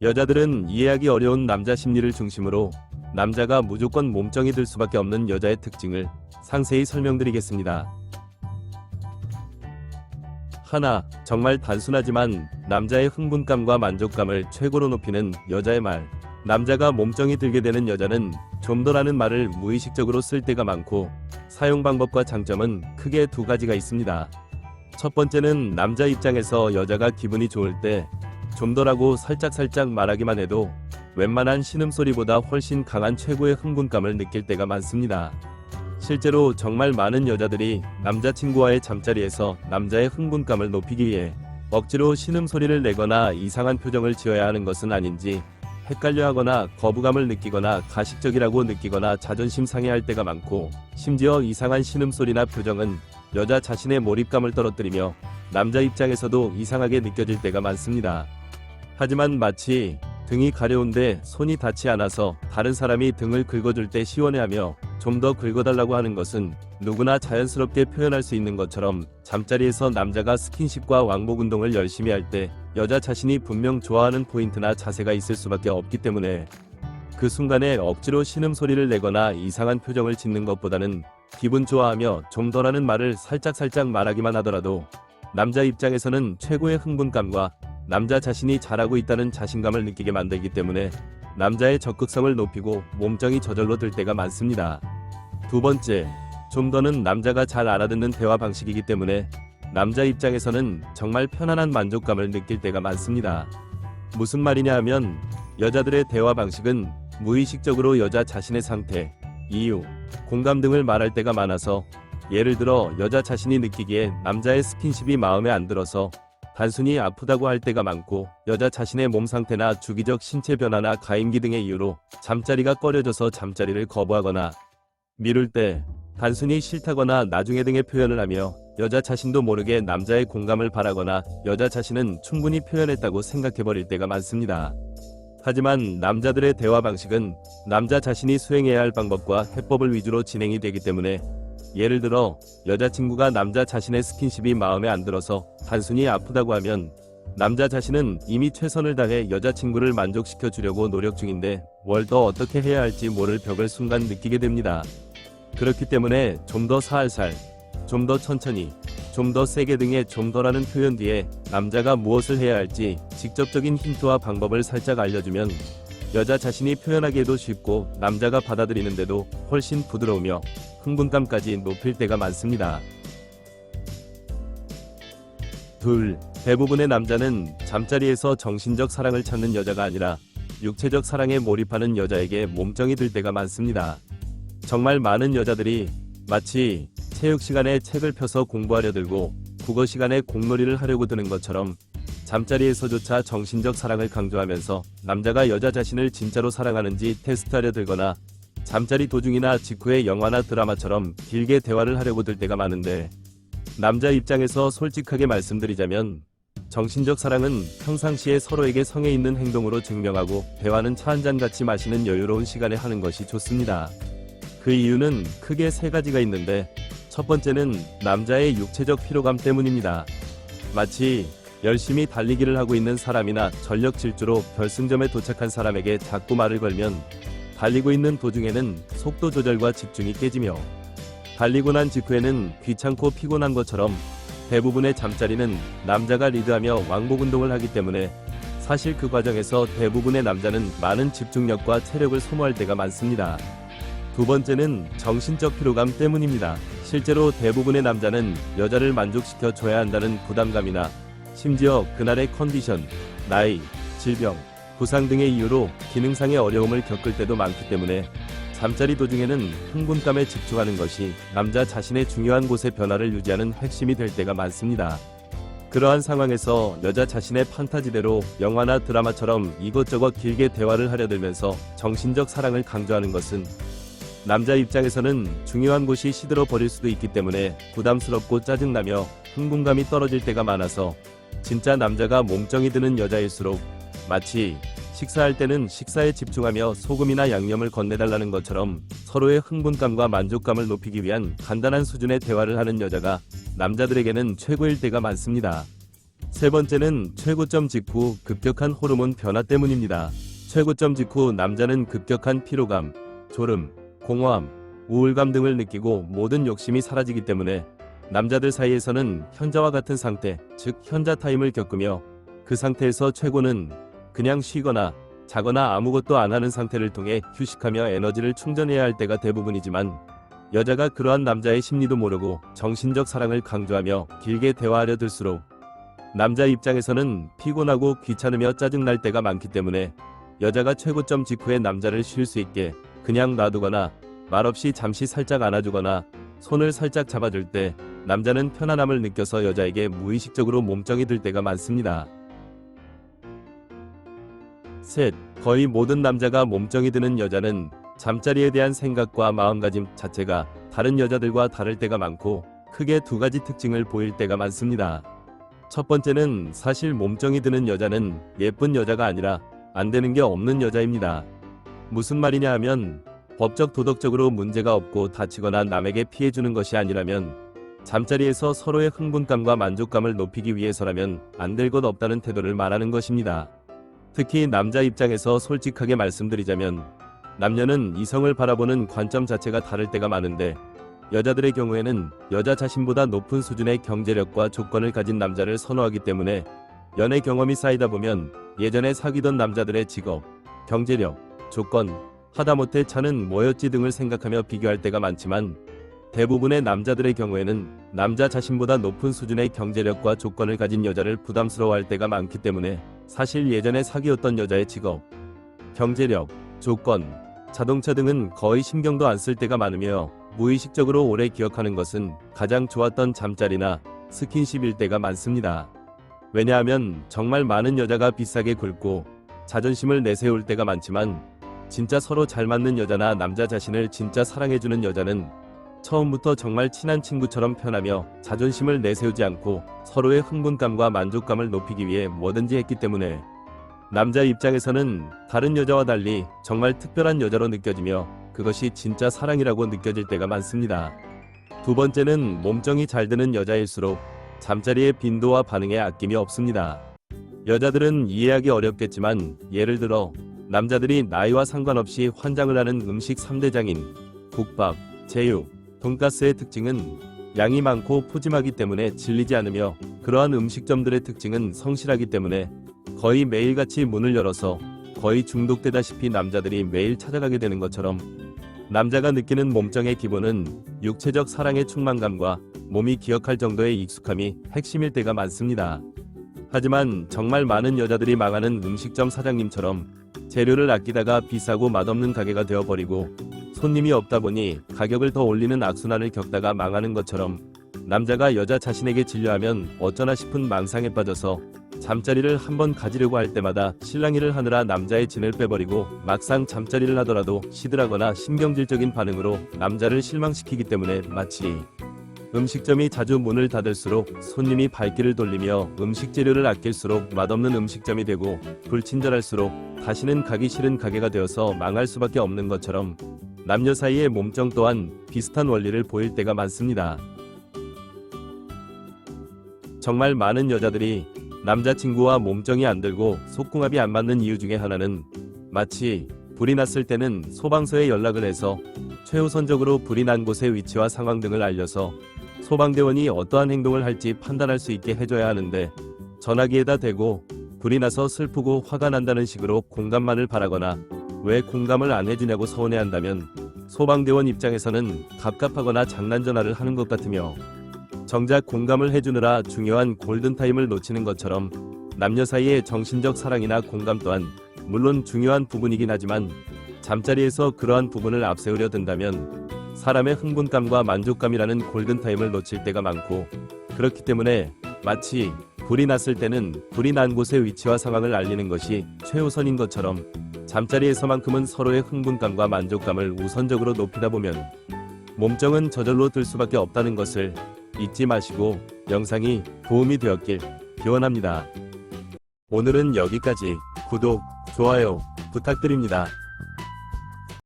여자들은 이해하기 어려운 남자 심리를 중심으로 남자가 무조건 몸정이 들 수밖에 없는 여자의 특징을 상세히 설명드리겠습니다. 하나, 정말 단순하지만 남자의 흥분감과 만족감을 최고로 높이는 여자의 말. 남자가 몸정이 들게 되는 여자는 좀 더라는 말을 무의식적으로 쓸 때가 많고, 사용 방법과 장점은 크게 두 가지가 있습니다. 첫 번째는 남자 입장에서 여자가 기분이 좋을 때 좀 더라고 살짝살짝 말하기만 해도 웬만한 신음소리보다 훨씬 강한 최고의 흥분감을 느낄 때가 많습니다. 실제로 정말 많은 여자들이 남자친구와의 잠자리에서 남자의 흥분감을 높이기 위해 억지로 신음소리를 내거나 이상한 표정을 지어야 하는 것은 아닌지 헷갈려하거나 거부감을 느끼거나 가식적이라고 느끼거나 자존심 상해할 때가 많고, 심지어 이상한 신음소리나 표정은 여자 자신의 몰입감을 떨어뜨리며 남자 입장에서도 이상하게 느껴질 때가 많습니다. 하지만 마치 등이 가려운데 손이 닿지 않아서 다른 사람이 등을 긁어줄 때 시원해하며 좀 더 긁어달라고 하는 것은 누구나 자연스럽게 표현할 수 있는 것처럼, 잠자리에서 남자가 스킨십과 왕복 운동을 열심히 할 때 여자 자신이 분명 좋아하는 포인트나 자세가 있을 수밖에 없기 때문에 그 순간에 억지로 신음소리를 내거나 이상한 표정을 짓는 것보다는 기분 좋아하며 좀 더라는 말을 살짝살짝 말하기만 하더라도 남자 입장에서는 최고의 흥분감과 남자 자신이 잘하고 있다는 자신감을 느끼게 만들기 때문에 남자의 적극성을 높이고 몸정이 저절로 들 때가 많습니다. 두 번째, 좀 더는 남자가 잘 알아듣는 대화 방식이기 때문에 남자 입장에서는 정말 편안한 만족감을 느낄 때가 많습니다. 무슨 말이냐 하면, 여자들의 대화 방식은 무의식적으로 여자 자신의 상태, 이유, 공감 등을 말할 때가 많아서, 예를 들어 여자 자신이 느끼기에 남자의 스킨십이 마음에 안 들어서 단순히 아프다고 할 때가 많고, 여자 자신의 몸 상태나 주기적 신체 변화나 가임기 등의 이유로 잠자리가 꺼려져서 잠자리를 거부하거나 미룰 때 단순히 싫다거나 나중에 등의 표현을 하며 여자 자신도 모르게 남자의 공감을 바라거나 여자 자신은 충분히 표현했다고 생각해버릴 때가 많습니다. 하지만 남자들의 대화 방식은 남자 자신이 수행해야 할 방법과 해법을 위주로 진행이 되기 때문에, 예를 들어 여자친구가 남자 자신의 스킨십이 마음에 안 들어서 단순히 아프다고 하면 남자 자신은 이미 최선을 다해 여자친구를 만족시켜 주려고 노력 중인데 뭘 더 어떻게 해야 할지 모를 벽을 순간 느끼게 됩니다. 그렇기 때문에 좀 더 살살, 좀 더 천천히, 좀 더 세게 등의 좀 더라는 표현 뒤에 남자가 무엇을 해야 할지 직접적인 힌트와 방법을 살짝 알려주면 여자 자신이 표현하기에도 쉽고 남자가 받아들이는데도 훨씬 부드러우며 흥분감까지 높일 때가 많습니다. 둘, 대부분의 남자는 잠자리에서 정신적 사랑을 찾는 여자가 아니라 육체적 사랑에 몰입하는 여자에게 몸정이 들 때가 많습니다. 정말 많은 여자들이 마치 체육 시간에 책을 펴서 공부하려 들고 국어 시간에 공놀이를 하려고 드는 것처럼 잠자리에서조차 정신적 사랑을 강조하면서 남자가 여자 자신을 진짜로 사랑하는지 테스트하려 들거나 잠자리 도중이나 직후에 영화나 드라마처럼 길게 대화를 하려고 들 때가 많은데, 남자 입장에서 솔직하게 말씀드리자면 정신적 사랑은 평상시에 서로에게 성에 있는 행동으로 증명하고, 대화는 차 한잔 같이 마시는 여유로운 시간에 하는 것이 좋습니다. 그 이유는 크게 세 가지가 있는데, 첫 번째는 남자의 육체적 피로감 때문입니다. 마치 열심히 달리기를 하고 있는 사람이나 전력 질주로 결승점에 도착한 사람에게 자꾸 말을 걸면 달리고 있는 도중에는 속도 조절과 집중이 깨지며, 달리고 난 직후에는 귀찮고 피곤한 것처럼 대부분의 잠자리는 남자가 리드하며 왕복 운동을 하기 때문에 사실 그 과정에서 대부분의 남자는 많은 집중력과 체력을 소모할 때가 많습니다. 두 번째는 정신적 피로감 때문입니다. 실제로 대부분의 남자는 여자를 만족시켜 줘야 한다는 부담감이나 심지어 그날의 컨디션, 나이, 질병, 부상 등의 이유로 기능상의 어려움을 겪을 때도 많기 때문에 잠자리 도중에는 흥분감에 집중하는 것이 남자 자신의 중요한 곳의 변화를 유지하는 핵심이 될 때가 많습니다. 그러한 상황에서 여자 자신의 판타지대로 영화나 드라마처럼 이것저것 길게 대화를 하려 들면서 정신적 사랑을 강조하는 것은 남자 입장에서는 중요한 곳이 시들어 버릴 수도 있기 때문에 부담스럽고 짜증나며 흥분감이 떨어질 때가 많아서, 진짜 남자가 몸정이 드는 여자일수록 마치 식사할 때는 식사에 집중하며 소금이나 양념을 건네달라는 것처럼 서로의 흥분감과 만족감을 높이기 위한 간단한 수준의 대화를 하는 여자가 남자들에게는 최고일 때가 많습니다. 세 번째는 최고점 직후 급격한 호르몬 변화 때문입니다. 최고점 직후 남자는 급격한 피로감, 졸음, 공허함, 우울감 등을 느끼고 모든 욕심이 사라지기 때문에 남자들 사이에서는 현자와 같은 상태, 즉 현자 타임을 겪으며 그 상태에서 최고는 그냥 쉬거나 자거나 아무것도 안 하는 상태를 통해 휴식하며 에너지를 충전해야 할 때가 대부분이지만 여자가 그러한 남자의 심리도 모르고 정신적 사랑을 강조하며 길게 대화하려 들수록 남자 입장에서는 피곤하고 귀찮으며 짜증날 때가 많기 때문에 여자가 최고점 직후에 남자를 쉴 수 있게 그냥 놔두거나 말없이 잠시 살짝 안아주거나 손을 살짝 잡아줄 때 남자는 편안함을 느껴서 여자에게 무의식적으로 몸정이 들 때가 많습니다. 셋, 거의 모든 남자가 몸정이 드는 여자는 잠자리에 대한 생각과 마음가짐 자체가 다른 여자들과 다를 때가 많고 크게 두 가지 특징을 보일 때가 많습니다. 첫 번째는 사실 몸정이 드는 여자는 예쁜 여자가 아니라 안 되는 게 없는 여자입니다. 무슨 말이냐 하면 법적 도덕적으로 문제가 없고 다치거나 남에게 피해주는 것이 아니라면 잠자리에서 서로의 흥분감과 만족감을 높이기 위해서라면 안 될 것 없다는 태도를 말하는 것입니다. 특히 남자 입장에서 솔직하게 말씀드리자면 남녀는 이성을 바라보는 관점 자체가 다를 때가 많은데 여자들의 경우에는 여자 자신보다 높은 수준의 경제력과 조건을 가진 남자를 선호하기 때문에 연애 경험이 쌓이다 보면 예전에 사귀던 남자들의 직업, 경제력, 조건, 하다못해 차는 뭐였지 등을 생각하며 비교할 때가 많지만 대부분의 남자들의 경우에는 남자 자신보다 높은 수준의 경제력과 조건을 가진 여자를 부담스러워할 때가 많기 때문에 사실 예전에 사귀었던 여자의 직업, 경제력, 조건, 자동차 등은 거의 신경도 안 쓸 때가 많으며 무의식적으로 오래 기억하는 것은 가장 좋았던 잠자리나 스킨십일 때가 많습니다. 왜냐하면 정말 많은 여자가 비싸게 굴고 자존심을 내세울 때가 많지만 진짜 서로 잘 맞는 여자나 남자 자신을 진짜 사랑해주는 여자는 처음부터 정말 친한 친구처럼 편하며 자존심을 내세우지 않고 서로의 흥분감과 만족감을 높이기 위해 뭐든지 했기 때문에 남자 입장에서는 다른 여자와 달리 정말 특별한 여자로 느껴지며 그것이 진짜 사랑이라고 느껴질 때가 많습니다. 두 번째는 몸정이 잘 드는 여자일수록 잠자리의 빈도와 반응에 아낌이 없습니다. 여자들은 이해하기 어렵겠지만 예를 들어 남자들이 나이와 상관없이 환장을 하는 음식 3대 장인 국밥, 제육, 돈가스의 특징은 양이 많고 푸짐하기 때문에 질리지 않으며 그러한 음식점들의 특징은 성실하기 때문에 거의 매일같이 문을 열어서 거의 중독되다시피 남자들이 매일 찾아가게 되는 것처럼 남자가 느끼는 몸정의 기본은 육체적 사랑의 충만감과 몸이 기억할 정도의 익숙함이 핵심일 때가 많습니다. 하지만 정말 많은 여자들이 망하는 음식점 사장님처럼 재료를 아끼다가 비싸고 맛없는 가게가 되어버리고 손님이 없다 보니 가격을 더 올리는 악순환을 겪다가 망하는 것처럼 남자가 여자 자신에게 질려하면 어쩌나 싶은 망상에 빠져서 잠자리를 한번 가지려고 할 때마다 실랑이를 하느라 남자의 진을 빼버리고 막상 잠자리를 하더라도 시들하거나 신경질적인 반응으로 남자를 실망시키기 때문에 마치 음식점이 자주 문을 닫을수록 손님이 발길을 돌리며 음식 재료를 아낄수록 맛없는 음식점이 되고 불친절할수록 다시는 가기 싫은 가게가 되어서 망할 수밖에 없는 것처럼 남녀 사이의 몸정 또한 비슷한 원리를 보일 때가 많습니다. 정말 많은 여자들이 남자친구와 몸정이 안 들고 속궁합이 안 맞는 이유 중에 하나는 마치 불이 났을 때는 소방서에 연락을 해서 최우선적으로 불이 난 곳의 위치와 상황 등을 알려서 소방대원이 어떠한 행동을 할지 판단할 수 있게 해줘야 하는데 전화기에다 대고 불이 나서 슬프고 화가 난다는 식으로 공감만을 바라거나 왜 공감을 안 해주냐고 서운해한다면 소방대원 입장에서는 갑갑하거나 장난 전화를 하는 것 같으며 정작 공감을 해주느라 중요한 골든타임을 놓치는 것처럼 남녀 사이의 정신적 사랑이나 공감 또한 물론 중요한 부분이긴 하지만 잠자리에서 그러한 부분을 앞세우려 든다면 사람의 흥분감과 만족감이라는 골든타임을 놓칠 때가 많고 그렇기 때문에 마치 불이 났을 때는 불이 난 곳의 위치와 상황을 알리는 것이 최우선인 것처럼 잠자리에서만큼은 서로의 흥분감과 만족감을 우선적으로 높이다 보면 몸정은 저절로 들 수밖에 없다는 것을 잊지 마시고 영상이 도움이 되었길 기원합니다. 오늘은 여기까지. 구독, 좋아요 부탁드립니다.